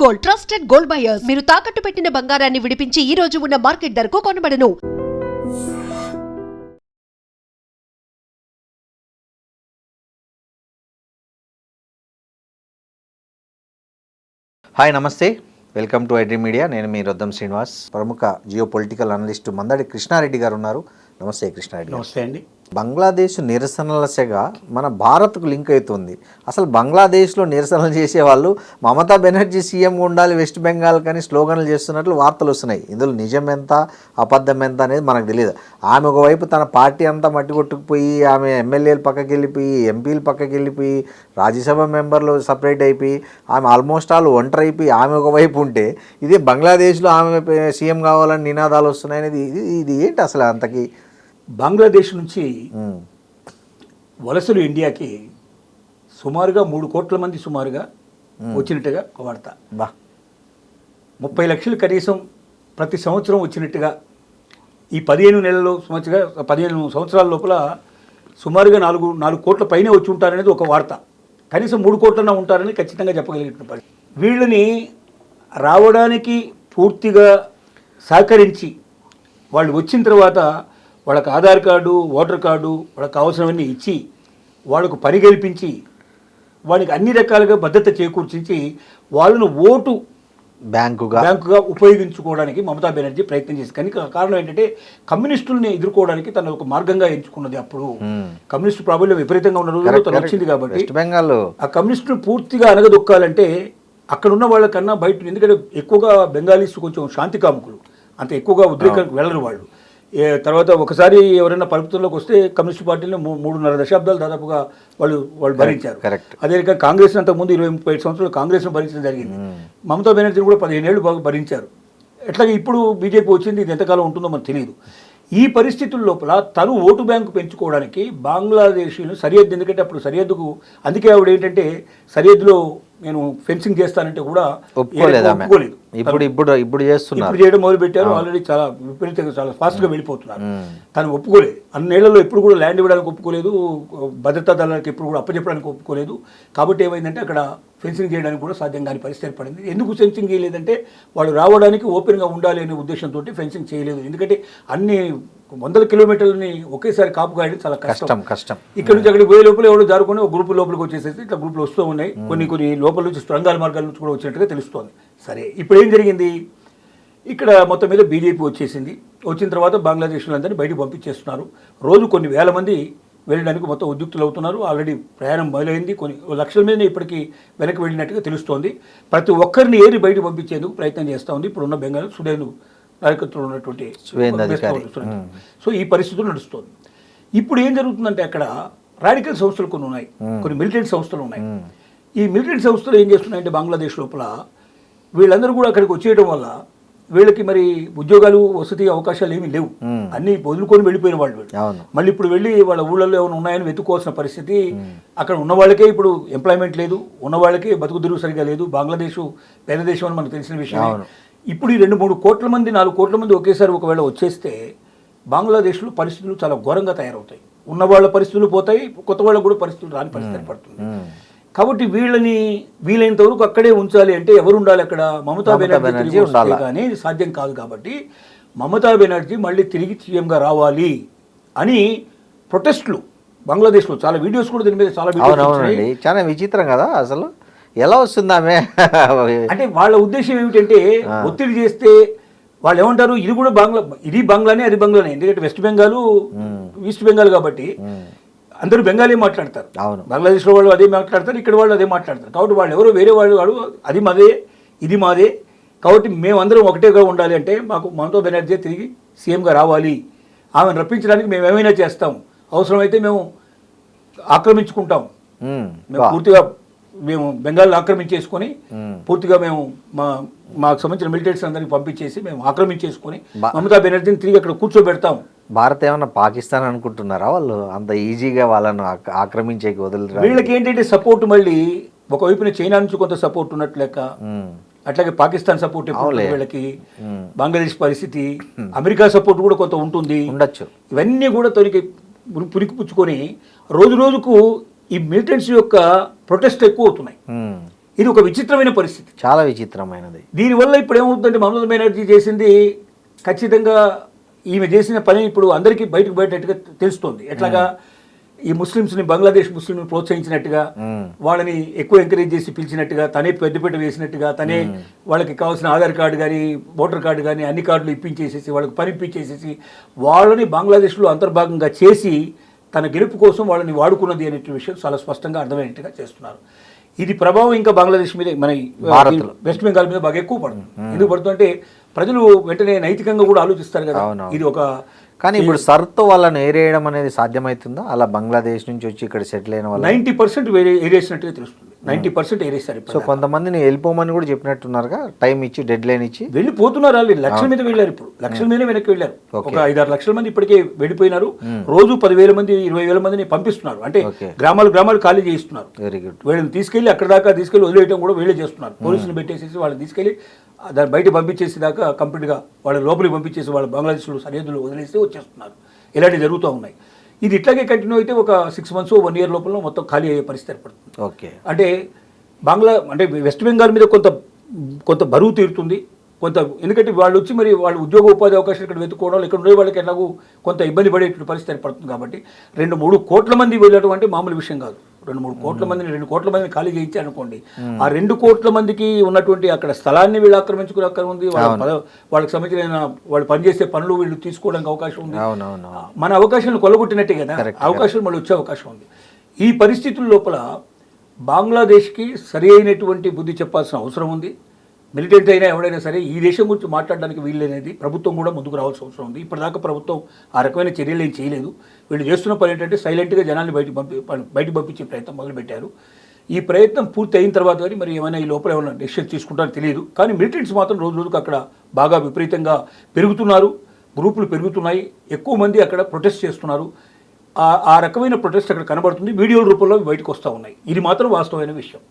Gold, trusted gold buyers. మీరు తాకట్టు పెట్టిన బంగారాన్ని విడిపించి ఈ రోజు ఉన్న మార్కెట్ ధరకు కొనబడను. Hi namaste, welcome to iDream media. నేను మీ రొద్దం శ్రీనివాస్. ప్రముఖ geo political analyst Mandadi Krishna Reddy గారు ఉన్నారు. నమస్తే కృష్ణారెడ్డి. నమస్తే అండి. బంగ్లాదేశ్ నిరసనల సెగ మన భారత్కు లింక్ అవుతుంది. అసలు బంగ్లాదేశ్లో నిరసనలు చేసేవాళ్ళు మమతా బెనర్జీ సీఎం ఉండాలి వెస్ట్ బెంగాల్ కానీ స్లోగన్లు చేస్తున్నట్లు వార్తలు వస్తున్నాయి. ఇందులో నిజం ఎంత అబద్ధం ఎంత అనేది మనకు తెలియదు. ఆమె ఒకవైపు తన పార్టీ అంతా మట్టి కొట్టుకుపోయి, ఆమె ఎమ్మెల్యేలు పక్కకి వెళ్ళిపోయి, ఎంపీలు పక్కకి వెళ్ళిపోయి, రాజ్యసభ మెంబర్లు సపరేట్ అయిపోయి, ఆమె ఆల్మోస్ట్ ఆల్ ఒంటరి అయిపోయి ఆమె ఒకవైపు ఉంటే, ఇదే బంగ్లాదేశ్లో ఆమె సీఎం కావాలని నినాదాలు వస్తున్నాయి అనేది ఇది ఏంటి అసలు? అంతకి బంగ్లాదేశ్ నుంచి వలసలు ఇండియాకి సుమారుగా 3 కోట్ల మంది సుమారుగా వచ్చినట్టుగా ఒక వార్త. 30 లక్షలు కనీసం ప్రతి సంవత్సరం వచ్చినట్టుగా ఈ 15 సంవత్సరాల లోపల సుమారుగా 4 కోట్ల పైనే వచ్చి ఉంటారనేది ఒక వార్త. కనీసం 3 కోట్లన్నా ఉంటారని ఖచ్చితంగా చెప్పగలిగిన పరిస్థితి. వీళ్ళని రావడానికి పూర్తిగా సహకరించి వాళ్ళు వచ్చిన తర్వాత వాళ్ళకి ఆధార్ కార్డు, ఓటర్ కార్డు, వాళ్ళకి అవసరమన్నీ ఇచ్చి వాళ్ళకు పని కల్పించి వానికి అన్ని రకాలుగా భద్రత చేకూర్చి వాళ్ళను ఓటు బ్యాంకుగా ఉపయోగించుకోవడానికి మమతా బెనర్జీ ప్రయత్నం చేసి, కానీ కారణం ఏంటంటే కమ్యూనిస్టుల్ని ఎదుర్కోవడానికి తను ఒక మార్గంగా ఎంచుకున్నది. అప్పుడు కమ్యూనిస్టు ప్రాబల్యం విపరీతంగా ఉన్న రోజుల్లో తను వచ్చింది కాబట్టి ఆ కమ్యూనిస్టులు పూర్తిగా అనగదొక్కాలంటే అక్కడ ఉన్న వాళ్ళకన్నా బయట, ఎందుకంటే ఎక్కువగా బెంగాలీస్ కొంచెం శాంతి కాముకులు, అంత ఎక్కువగా ఉద్రేకానికి వెళ్ళరు వాళ్ళు. తర్వాత ఒకసారి ఎవరైనా ప్రభుత్వంలోకి వస్తే కమ్యూనిస్ట్ పార్టీని 3.5 దశాబ్దాలు దాదాపుగా వాళ్ళు భరించారు. అదే రకంగా కాంగ్రెస్ అంతకుముందు 20-35 సంవత్సరాలు కాంగ్రెస్ను భరించడం జరిగింది. మమతా బెనర్జీని కూడా 15 ఏళ్ళు బాగా భరించారు. ఎట్లాగే ఇప్పుడు బీజేపీ వచ్చింది, ఇది ఎంతకాలం ఉంటుందో మనకు తెలియదు. ఈ పరిస్థితుల లోపల తను ఓటు బ్యాంకు పెంచుకోవడానికి బంగ్లాదేశీను సరిహద్దు, ఎందుకంటే అప్పుడు సరిహద్దుకు, అందుకే ఆవిడ ఏంటంటే సరిహద్దులో నేను ఫెన్సింగ్ చేస్తానంటే కూడా ఒప్పుకోలేదు. ఇప్పుడు చేయడం మొదలు పెట్టారు. ఆల్రెడీ చాలా విపరీతంగా చాలా ఫాస్ట్గా వెళ్ళిపోతున్నారు. తను ఒప్పుకోలేదు. అన్నేళ్లలో ఎప్పుడు కూడా ల్యాండ్ ఇవ్వడానికి ఒప్పుకోలేదు, భద్రతా దళాలకు ఎప్పుడు కూడా అప్పచెప్పడానికి ఒప్పుకోలేదు. కాబట్టి ఏమైందంటే అక్కడ ఫెన్సింగ్ చేయడానికి కూడా సాధ్యం కాని పరిస్థితి ఏర్పడింది. ఎందుకు ఫెన్సింగ్ చేయలేదంటే వాళ్ళు రావడానికి ఓపెన్గా ఉండాలి అనే ఉద్దేశంతో ఫెన్సింగ్ చేయలేదు. ఎందుకంటే అన్ని 100 కిలోమీటర్లని ఒకేసారి కాపు కాయడం చాలా కష్టం. ఇక్కడ నుంచి అక్కడికి పోయే లోపల ఎవరు జారుకొని ఒక గ్రూప్ లోపలికి వచ్చేసేసి ఇట్లా గ్రూపులు వస్తూ ఉన్నాయి. కొన్ని లోపల నుంచి స్ట్రంగాల మార్గాల నుంచి కూడా వచ్చినట్టుగా తెలుస్తోంది. సరే, ఇప్పుడు ఏం జరిగింది? ఇక్కడ మొత్తం మీద బీజేపీ వచ్చేసింది. వచ్చిన తర్వాత బంగ్లాదేశ్లందరినీ బయటకు పంపించేస్తున్నారు. రోజు కొన్ని వేల మంది వెళ్ళడానికి మొత్తం ఉద్యుక్తులు అవుతున్నారు. ఆల్రెడీ ప్రయాణం మొదలైంది. కొన్ని లక్షల మీద ఇప్పటికీ వెనక్కి వెళ్ళినట్టుగా తెలుస్తోంది. ప్రతి ఒక్కరిని ఏరి బయటకు పంపించేందుకు ప్రయత్నం చేస్తూ ఉంది ఇప్పుడున్న బెంగాల్ సుడేందు నాయకత్వంలో ఉన్నటువంటి. సో ఈ పరిస్థితులు నడుస్తుంది. ఇప్పుడు ఏం జరుగుతుందంటే అక్కడ రాడికల్ సంస్థలు కొన్ని ఉన్నాయి, కొన్ని మిలిటెంట్ సంస్థలు ఉన్నాయి. ఈ మిలిటెంట్ సంస్థలు ఏం చేస్తున్నాయంటే బంగ్లాదేశ్ లోపల వీళ్ళందరూ కూడా అక్కడికి వచ్చేయడం వల్ల వీళ్ళకి మరి ఉద్యోగాలు, వసతి అవకాశాలు ఏమీ లేవు. అన్ని వదులుకొని వెళ్ళిపోయిన వాళ్ళు. మళ్ళీ ఇప్పుడు వెళ్ళి వాళ్ళ ఊళ్ళల్లో ఏమైనా ఉన్నాయని వెతుక్కోవాల్సిన పరిస్థితి. అక్కడ ఉన్న వాళ్ళకే ఇప్పుడు ఎంప్లాయ్మెంట్ లేదు, ఉన్న వాళ్ళకే బతుకు తెరువు సరిగా లేదు. బంగ్లాదేశ్ పేద దేశం అని మనకు తెలిసిన విషయం. ఇప్పుడు ఈ 2-3 కోట్ల మంది 4 కోట్ల మంది ఒకేసారి ఒకవేళ వచ్చేస్తే బంగ్లాదేశ్లో పరిస్థితులు చాలా ఘోరంగా తయారవుతాయి. ఉన్న వాళ్ళ పరిస్థితులు పోతాయి, కొత్త వాళ్ళకు కూడా పరిస్థితులు రాని పరిస్థితి ఏర్పడుతుంది. కాబట్టి వీళ్ళని వీలైనంత వరకు అక్కడే ఉంచాలి అంటే ఎవరు ఉండాలి అక్కడ? మమతా బెనర్జీ ఉండాలి. కానీ సాధ్యం కాదు. కాబట్టి మమతా బెనర్జీ మళ్ళీ తిరిగి సీఎంగా రావాలి అని ప్రొటెస్ట్లు బంగ్లాదేశ్లో చాలా వీడియోస్ కూడా దీని మీద చాలా విచిత్రం కదా అసలు. ఎలా వస్తుందామే అంటే వాళ్ళ ఉద్దేశం ఏమిటంటే ఒత్తిడి చేస్తే వాళ్ళు ఏమంటారు, ఇది బంగ్లానే అది బంగ్లానే. ఎందుకంటే వెస్ట్ బెంగాల్ ఈస్ట్ బెంగాల్ కాబట్టి అందరూ బెంగాలీ మాట్లాడతారు. బంగ్లాదేశ్లో వాళ్ళు అదే మాట్లాడతారు, ఇక్కడ వాళ్ళు అదే మాట్లాడతారు. కాబట్టి వాళ్ళు ఎవరో వేరే వాళ్ళు అది మాదే ఇది మాదే, కాబట్టి మేమందరం ఒకటేగా ఉండాలి అంటే మాకు మమతా బెనర్జీ తిరిగి సీఎంగా రావాలి, ఆమెను రప్పించడానికి మేము ఏమైనా చేస్తాం, అవసరమైతే మేము ఆక్రమించుకుంటాం, మేము పూర్తిగా బెంగాల్ ఆక్రమించేసుకొని పూర్తిగా మేము మాకు సంబంధించిన మిలిటరీస్ అందరినీ పంపించేసి మేము ఆక్రమించేసుకొని మమతా బెనర్జీని తిరిగి అక్కడ కూర్చోబెడతాం. భారత్ ఏమన్నా పాకిస్తాన్ అనుకుంటున్నారా? వాళ్ళు అంత ఈజీగా వాళ్ళను ఆక్రమించేకి వదలరు. వీళ్ళకి ఏంటంటే సపోర్ట్ మళ్ళీ ఒకవైపున చైనా నుంచి కొంత సపోర్ట్ ఉన్నట్లు లెక్క, అట్లాగే పాకిస్తాన్ సపోర్ట్ వీళ్ళకి, బంగ్లాదేశ్ పరిస్థితి, అమెరికా సపోర్ట్ కూడా కొంత ఉండొచ్చు. ఇవన్నీ కూడా తొలికి పురికిపుచ్చుకొని రోజు రోజుకు ఈ మిలిటెంట్స్ యొక్క ప్రొటెస్ట్ ఎక్కువ అవుతున్నాయి. ఇది ఒక విచిత్రమైన పరిస్థితి. చాలా విచిత్రమైనది. దీనివల్ల ఇప్పుడు ఏమవుతుందంటే మమతా బెనర్జీ చేసింది ఖచ్చితంగా ఈమె చేసిన పని ఇప్పుడు అందరికీ బయటగా తెలుస్తోంది. ఎట్లాగా ఈ ముస్లిమ్స్ని, బంగ్లాదేశ్ ముస్లింని ప్రోత్సహించినట్టుగా, వాళ్ళని ఎక్కువ ఎంకరేజ్ చేసి పిలిచినట్టుగా, తనే పెద్దపీట వేసినట్టుగా, తనే వాళ్ళకి కావాల్సిన ఆధార్ కార్డు కానీ ఓటర్ కార్డు కానీ అన్ని కార్డులు ఇప్పించేసేసి వాళ్ళకి పని ఇప్పించేసేసి వాళ్ళని బంగ్లాదేశ్లో అంతర్భాగంగా చేసి తన గెలుపు కోసం వాళ్ళని వాడుకున్నది అనే విషయం చాలా స్పష్టంగా అర్థమయ్యేట్టుగా చేస్తున్నారు. ఇది ప్రభావం ఇంకా బంగ్లాదేశ్ మీద, మన వెస్ట్ బెంగాల్ మీద బాగా ఎక్కువ పడుతుంది. ఎందుకు పడుతుందంటే ప్రజలు వెంటనే నైతికంగా కూడా ఆలోచిస్తారు కదా. ఇది ఒక కానీ ఇప్పుడు సర్తో వాళ్ళని ఏరేయడం అనేది సాధ్యమవుతుందా? అలా బంగ్లాదేశ్ నుంచి వచ్చి ఇక్కడ సెటిల్ అయిన వాళ్ళు 90% ఏరేసినట్టుగా తెలుస్తుంది. 90% ఏరేస్తారు. సో కొంతమందిని వెళ్ళిపోమని కూడా చెప్పినట్టున్నారుగా, టైం ఇచ్చి, డెడ్ లైన్ ఇచ్చి. వెళ్ళిపోతున్నారు. వాళ్ళు లక్షల మీద వెళ్ళారు. ఇప్పుడు లక్షల మీద వెనక్కి వెళ్ళారు. ఒక 5-6 లక్షల మంది ఇప్పటికే వెళ్ళిపోయినారు. రోజు 10,000 మంది 20,000 మందిని పంపిస్తున్నారు. అంటే గ్రామాలు ఖాళీ చేయిస్తున్నారు. Very good. వీళ్ళని తీసుకెళ్లి అక్కడ దాకా తీసుకెళ్లి వదిలేయడం కూడా వీళ్ళే చేస్తున్నారు. పోలీసులు పెట్టేసేసి వాళ్ళని తీసుకెళ్లి దాన్ని బయట పంపించేసి దాకా కంప్లీట్గా వాళ్ళ లోపలికి పంపించేసి వాళ్ళ బంగ్లాదేశ్లో సరిహద్దులు వదిలేసి వచ్చేస్తున్నారు. ఇలాంటివి జరుగుతూ ఉన్నాయి. ఇది ఇట్లాగే కంటిన్యూ అయితే ఒక 6 months 1 year లోపల మొత్తం ఖాళీ అయ్యే పరిస్థితి ఏర్పడుతుంది. ఓకే. అంటే వెస్ట్ బెంగాల్ మీద కొంత బరువు తీరుతుంది. ఎందుకంటే వాళ్ళు వచ్చి మరి వాళ్ళు ఉద్యోగ ఉపాధి అవకాశాలు ఇక్కడ వెతుక్కోవడం, ఇక్కడ ఉండే వాళ్ళకి ఎలాగూ కొంత ఇబ్బంది పడేటువంటి పరిస్థితి ఏర్పడుతుంది. కాబట్టి 2-3 కోట్ల మంది వెళ్ళడం అంటే మామూలు విషయం కాదు. 2-3 కోట్ల మందిని 2 కోట్ల మందిని ఖాళీ చేయించి అనుకోండి, ఆ 2 కోట్ల మందికి ఉన్నటువంటి అక్కడ స్థలాన్ని వీళ్ళు ఆక్రమించుకునే అక్కడ ఉంది. వాళ్ళకి సంబంధించిన వాళ్ళు పనిచేసే పనులు వీళ్ళు తీసుకోవడానికి అవకాశం ఉంది. మన అవకాశాలను కొలగొట్టినట్టే కదా, అవకాశాలు మళ్ళీ వచ్చే అవకాశం ఉంది. ఈ పరిస్థితుల లోపల బంగ్లాదేశ్కి సరి అయినటువంటి బుద్ధి చెప్పాల్సిన అవసరం ఉంది. మిలిటెంట్ అయినా ఎవడైనా సరే ఈ దేశం గురించి మాట్లాడడానికి వీళ్ళనేది ప్రభుత్వం కూడా ముందుకు రావాల్సిన అవసరం ఉంది. ఇప్పటిదాకా ప్రభుత్వం ఆ రకమైన చర్యలు ఏం చేయలేదు. వీళ్ళు చేస్తున్న పని ఏంటంటే సైలెంట్గా జనాల్ని బయటకు పంపించే ప్రయత్నం మొదలుపెట్టారు. ఈ ప్రయత్నం పూర్తి అయిన తర్వాత కానీ మరి ఏమైనా ఈ లోపల ఏమైనా డెసిషన్ తీసుకుంటారో తెలియదు. కానీ మిలిటెంట్స్ మాత్రం రోజుకు అక్కడ బాగా విపరీతంగా పెరుగుతున్నారు. గ్రూపులు పెరుగుతున్నాయి. ఎక్కువ మంది అక్కడ ప్రొటెస్ట్ చేస్తున్నారు. ఆ రకమైన ప్రొటెస్ట్ అక్కడ కనబడుతుంది. వీడియోల రూపంలో బయటకు వస్తూ ఉన్నాయి. ఇది మాత్రం వాస్తవమైన విషయం.